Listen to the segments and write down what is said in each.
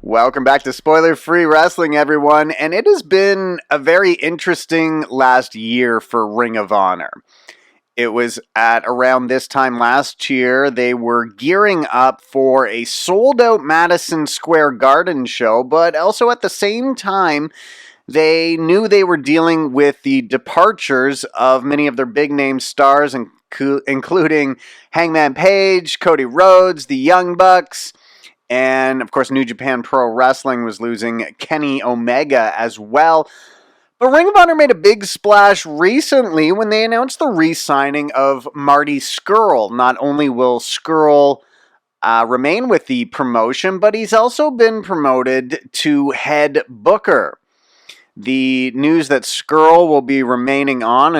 Welcome back to Spoiler-Free Wrestling, everyone, and it has been a very interesting last year for Ring of Honor. It was at around this time last year, they were gearing up for a sold-out Madison Square Garden show, but also at the same time, they knew they were dealing with the departures of many of their big-name stars, including Hangman Page, Cody Rhodes, the Young Bucks, and, of course, New Japan Pro Wrestling was losing Kenny Omega as well. But Ring of Honor made a big splash recently when they announced the re-signing of Marty Scurll. Not only will Scurll remain with the promotion, but he's also been promoted to head booker. The news that Scurll will be remaining on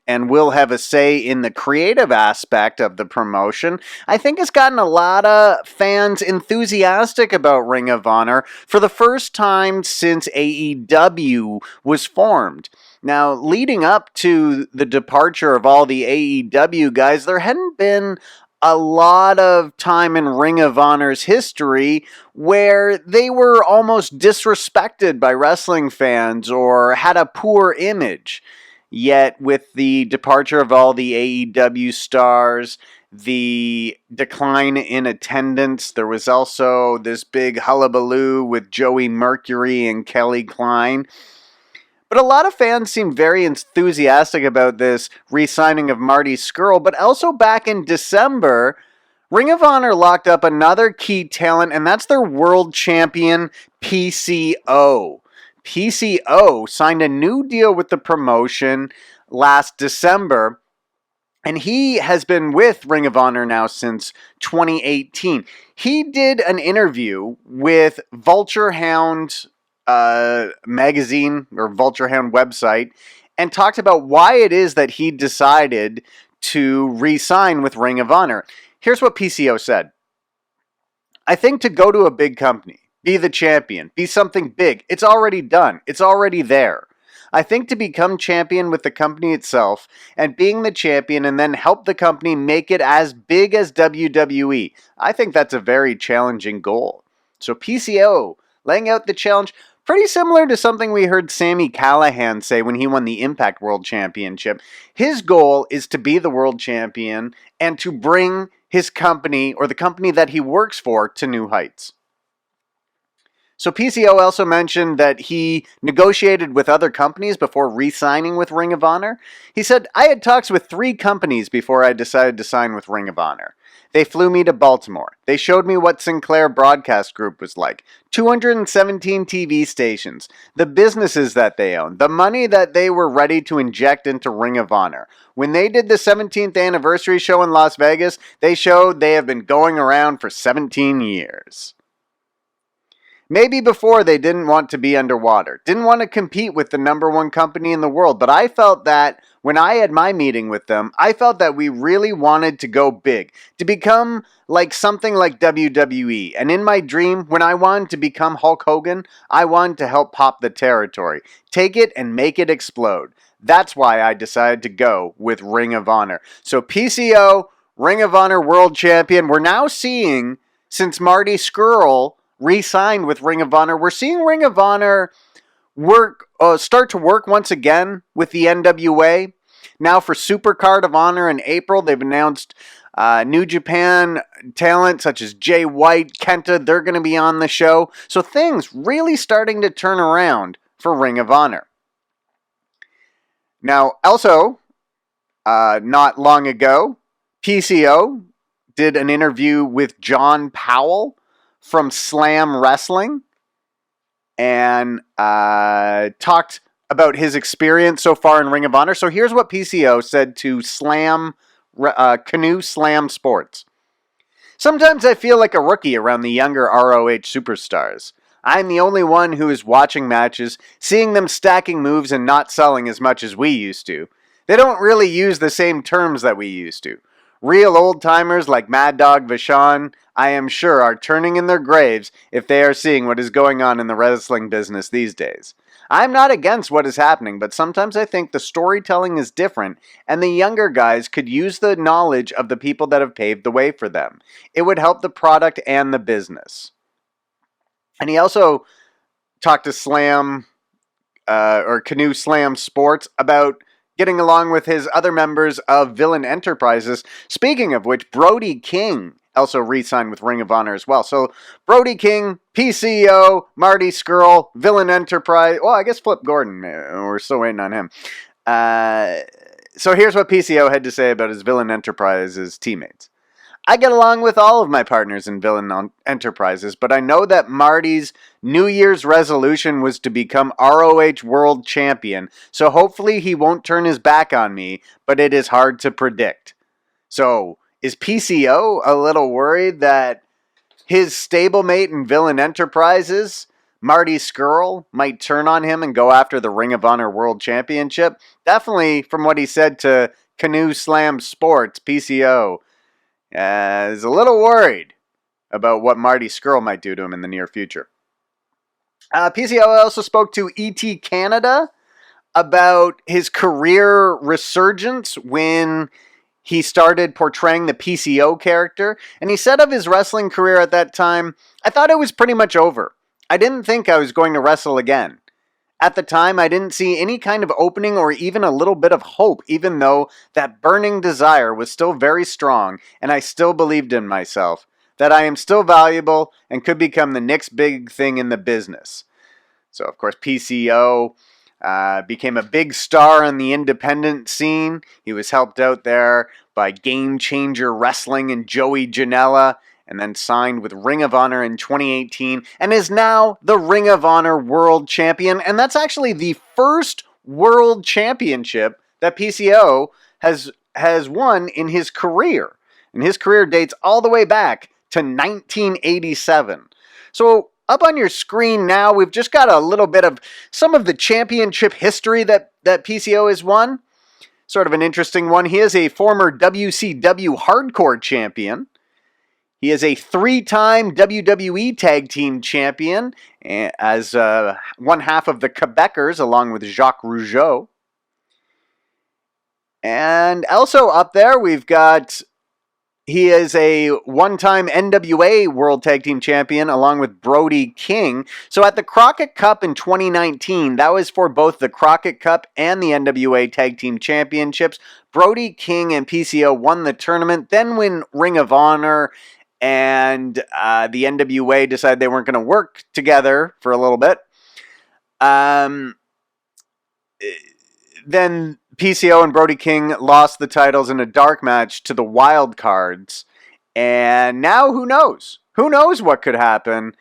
and will have a say in the creative aspect of the promotion, I think has gotten a lot of fans enthusiastic about Ring of Honor for the first time since AEW was formed. Now, leading up to the departure of all the AEW guys, there hadn't been a lot of time in Ring of Honor's history where they were almost disrespected by wrestling fans or had a poor image. Yet, with the departure of all the AEW stars, the decline in attendance, there was also this big hullabaloo with Joey Mercury and Kelly Klein. But a lot of fans seem very enthusiastic about this re-signing of Marty Scurll, but also back in December, Ring of Honor locked up another key talent, and that's their world champion, PCO. PCO signed a new deal with the promotion last December, and he has been with Ring of Honor now since 2018. He did an interview with Vulture Hound magazine or Vulture Hound website and talked about why it is that he decided to re-sign with Ring of Honor. Here's what PCO said. I think to go to a big company, be the champion, be something big, it's already done. It's already there. I think to become champion with the company itself and being the champion and then help the company make it as big as WWE, I think that's a very challenging goal. So PCO laying out the challenge, pretty similar to something we heard Sami Callihan say when he won the Impact World Championship. His goal is to be the world champion and to bring his company or the company that he works for to new heights. So PCO also mentioned that he negotiated with other companies before re-signing with Ring of Honor. He said, I had talks with 3 companies before I decided to sign with Ring of Honor. They flew me to Baltimore. They showed me what Sinclair Broadcast Group was like. 217 TV stations, the businesses that they own, the money that they were ready to inject into Ring of Honor. When they did the 17th anniversary show in Las Vegas, they showed they have been going around for 17 years. Maybe before they didn't want to be underwater, didn't want to compete with the number 1 company in the world, but I felt that when I had my meeting with them, I felt that we really wanted to go big, to become like something like WWE. And in my dream, when I wanted to become Hulk Hogan, I wanted to help pop the territory, take it and make it explode. That's why I decided to go with Ring of Honor. So PCO, Ring of Honor World Champion, we're now seeing, since Marty Scurll re-signed with Ring of Honor, we're seeing Ring of Honor start to work once again with the NWA. Now for Supercard of Honor in April, they've announced New Japan talent such as Jay White, Kenta, they're going to be on the show. So things really starting to turn around for Ring of Honor. Now, also, not long ago, PCO did an interview with John Powell from Slam Wrestling and talked about his experience so far in Ring of Honor. So here's what PCO said to Canoe Slam Sports. Sometimes I feel like a rookie around the younger ROH superstars. I'm the only one who is watching matches, seeing them stacking moves and not selling as much as we used to. They don't really use the same terms that we used to. Real old-timers like Mad Dog Vachon, I am sure, are turning in their graves if they are seeing what is going on in the wrestling business these days. I'm not against what is happening, but sometimes I think the storytelling is different, and the younger guys could use the knowledge of the people that have paved the way for them. It would help the product and the business. And he also talked to Canoe Slam Sports about getting along with his other members of Villain Enterprises. Speaking of which, Brody King also re-signed with Ring of Honor as well. So Brody King, PCO, Marty Scurll, Villain Enterprise. Well, I guess Flip Gordon. We're still waiting on him. So here's what PCO had to say about his Villain Enterprises teammates. I get along with all of my partners in Villain Enterprises, but I know that Marty's New Year's resolution was to become ROH World Champion, so hopefully he won't turn his back on me, but it is hard to predict. So, is PCO a little worried that his stablemate in Villain Enterprises, Marty Scurll, might turn on him and go after the Ring of Honor World Championship? Definitely, from what he said to Canoe Slam Sports, PCO is a little worried about what Marty Scurll might do to him in the near future. PCO also spoke to ET Canada about his career resurgence when he started portraying the PCO character. And he said of his wrestling career at that time, I thought it was pretty much over. I didn't think I was going to wrestle again. At the time, I didn't see any kind of opening or even a little bit of hope, even though that burning desire was still very strong, and I still believed in myself, that I am still valuable and could become the next big thing in the business. So, of course, PCO became a big star on the independent scene. He was helped out there by Game Changer Wrestling and Joey Janela, and then signed with Ring of Honor in 2018, and is now the Ring of Honor World Champion. And that's actually the first World Championship that PCO has won in his career. And his career dates all the way back to 1987. So up on your screen now, we've just got a little bit of some of the championship history that PCO has won. Sort of an interesting one. He is a former WCW Hardcore Champion. He is a 3-time WWE Tag Team Champion as one half of the Quebecers, along with Jacques Rougeau. And also up there, he is a one-time NWA World Tag Team Champion, along with Brody King. So at the Crockett Cup in 2019, that was for both the Crockett Cup and the NWA Tag Team Championships. Brody King and PCO won the tournament. Then when Ring of Honor and the NWA decided they weren't going to work together for a little bit, then PCO and Brody King lost the titles in a dark match to the Wild Cards. And now who knows? Who knows what could happen?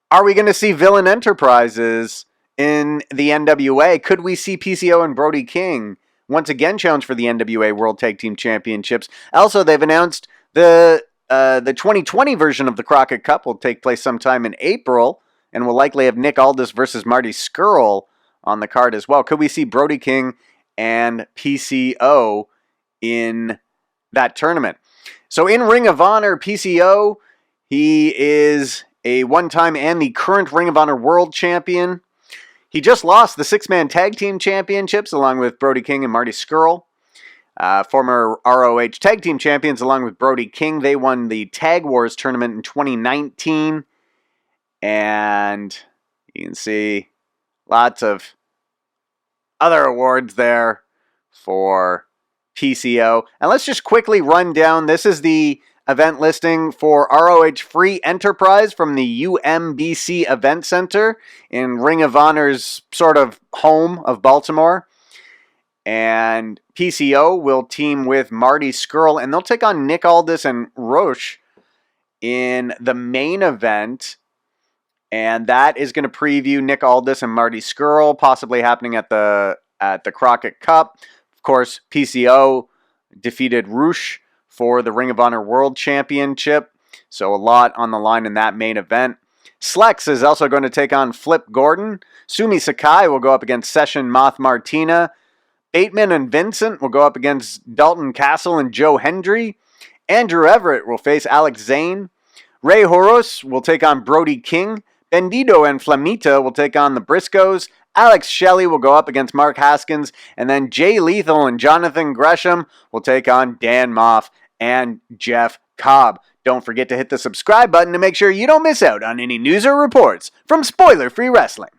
Are we going to see Villain Enterprises in the NWA? Could we see PCO and Brody King once again challenge for the NWA World Tag Team Championships? Also, they've announced the 2020 version of the Crockett Cup will take place sometime in April and will likely have Nick Aldis versus Marty Scurll on the card as well. Could we see Brody King and PCO in that tournament? So in Ring of Honor, PCO, he is a one-time and the current Ring of Honor World Champion. He just lost the 6-man Tag Team Championships along with Brody King and Marty Scurll. Former ROH Tag Team Champions along with Brody King. They won the Tag Wars tournament in 2019. And you can see lots of other awards there for PCO. And let's just quickly run down. This is the event listing for ROH Free Enterprise from the UMBC Event Center in Ring of Honor's sort of home of Baltimore. And PCO will team with Marty Scurll, and they'll take on Nick Aldis and ROH in the main event. And that is going to preview Nick Aldis and Marty Scurll, possibly happening at the Crockett Cup. Of course, PCO defeated ROH for the Ring of Honor World Championship. So a lot on the line in that main event. Slex is also going to take on Flip Gordon. Sumi Sakai will go up against Session Moth Martina. Bateman and Vincent will go up against Dalton Castle and Joe Hendry. Andrew Everett will face Alex Zane. Ray Horos will take on Brody King. Bandido and Flamita will take on the Briscoes. Alex Shelley will go up against Mark Haskins. And then Jay Lethal and Jonathan Gresham will take on Dan Moff and Jeff Cobb. Don't forget to hit the subscribe button to make sure you don't miss out on any news or reports from Spoiler Free Wrestling.